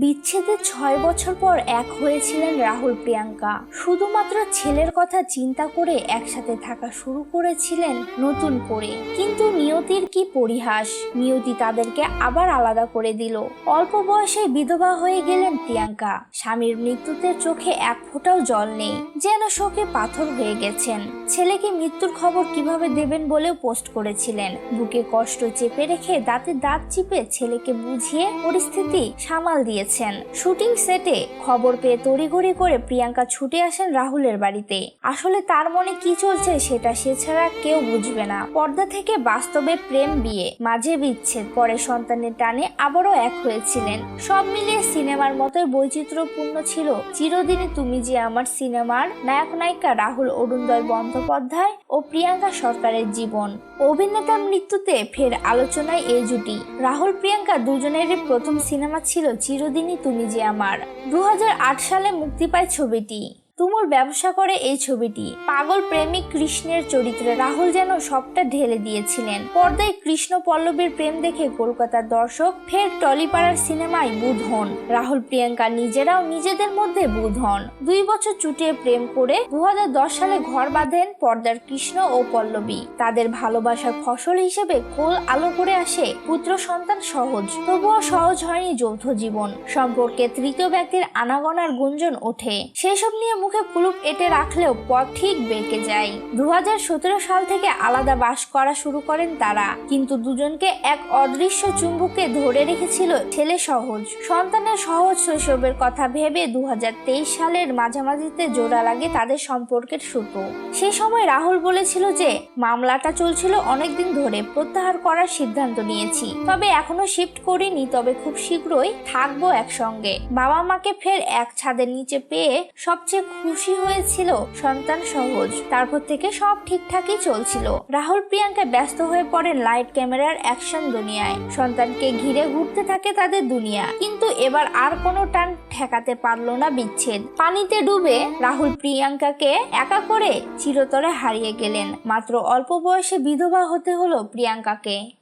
বিচ্ছেদের ৬ বছর পর এক হয়েছিলেন রাহুল প্রিয়াঙ্কা। শুধুমাত্র ছেলের কথা চিন্তা করে একসাথে থাকা শুরু করেছিলেন নতুন করে। কিন্তু নিয়তির কি পরিহাস, নিয়তি তাদেরকে আবার আলাদা করে দিল। অল্প বয়সে বিধবা হয়ে গেলেন প্রিয়াঙ্কা। স্বামীর মৃত্যুতে চোখে এক ফোঁটাও জল নেই, যেন শোকে পাথর হয়ে গেছেন। ছেলেকে মৃত্যুর খবর কিভাবে দেবেন বলেও পোস্ট করেছিলেন। বুকে কষ্ট চেপে রেখে দাঁতে দাঁত চিপে ছেলেকে বুঝিয়ে পরিস্থিতি সামাল দিয়েছেন। শুটিং সেটে খবর পেয়ে তড়িঘড়ি করে প্রিয়াঙ্কা ছুটে আসেন রাহুলের বাড়িতে। আসলে তার মনে কি চলছে সেটা সে ছাড়া কেউ বুঝবে না। পর্দা থেকে বাস্তবে প্রেম, বিয়ে, মাঝে বিচ্ছেদ, পরে সন্তানের টানে আবারও এক হয়েছিলেন। সব মিলিয়ে সিনেমার মতোই বৈচিত্র্যপূর্ণ ছিল চিরদিনই তুমি যে আমার সিনেমার নায়ক নায়িকা রাহুল অরুণোদয় বন্দ্যোপাধ্যায় ও প্রিয়াঙ্কা সরকারের জীবন। অভিনেতার মৃত্যুতে ফের আলোচনায় এই জুটি। রাহুল প্রিয়াঙ্কা দুজনেরই প্রথম সিনেমা ছিল চিরদিনই তুমি যে আমার। 2008 সালে মুক্তি পায় ছবিটি। তুমুল ব্যবসা করে এই ছবিটি। পাগল প্রেমিক কৃষ্ণের চরিত্রে রাহুল যেন সবটা ঢেলে দিয়েছিলেন। পর্দায় কৃষ্ণ পল্লবীর প্রেম দেখে কলকাতার দর্শক ফের টলিপাড়ার সিনেমায় বুঁদ হন। রাহুল প্রিয়াঙ্কা নিজেরাও নিজেদের মধ্যে বুঁদ হন। 2 বছর চুটিয়ে প্রেম করে 2010 সালে ঘর বাঁধেন পর্দার কৃষ্ণ ও পল্লবী। তাদের ভালোবাসার ফসল হিসেবে কোল আলো করে আসে পুত্র সন্তান সহজ। তবুও সহজ হয়নি যৌথ জীবন। সম্পর্কে তৃতীয় ব্যক্তির আনাগোনার গুঞ্জন ওঠে। সেসব নিয়ে মুখে কুলুপ এঁটে রাখলেও পথ ঠিক বেঁকে যায়। 2017 সাল থেকে আলাদা বাস করা শুরু করেন তারা। কিন্তু দুজনকে এক অদৃশ্য চুম্বকে ধরে রেখেছিল ছেলে সহজ। সন্তানের সহজ শৈশবের কথা ভেবে 2023 সালের মাঝামাঝিতে জোড়া লাগে তাদের সম্পর্কের সুতো। সেই সময় রাহুল বলেছিল যে মামলাটা চলছিল অনেকদিন ধরে, প্রত্যাহার করার সিদ্ধান্ত নিয়েছি। তবে এখনো শিফট করিনি, তবে খুব শীঘ্রই থাকবো একসঙ্গে। বাবা মাকে ফের এক ছাদের নিচে পেয়ে সবচেয়ে খুশি হয়েছিল সন্তান সহজ। তারপর থেকে সব ঠিকঠাকই চলছিল। রাহুল প্রিয়াঙ্কা ব্যস্ত হয়ে পড়েন লাইট ক্যামেরার অ্যাকশন দুনিয়ায়। সন্তানকে ঘিরে ঘুরতে থাকে তাদের দুনিয়া। কিন্তু এবার আর কোনো টান ঠেকাতে পারলো না বিচ্ছেদ। পানিতে ডুবে রাহুল প্রিয়াঙ্কাকে একা করে চিরতরে হারিয়ে গেলেন। মাত্র অল্প বয়সে বিধবা হতে হলো প্রিয়াঙ্কাকে।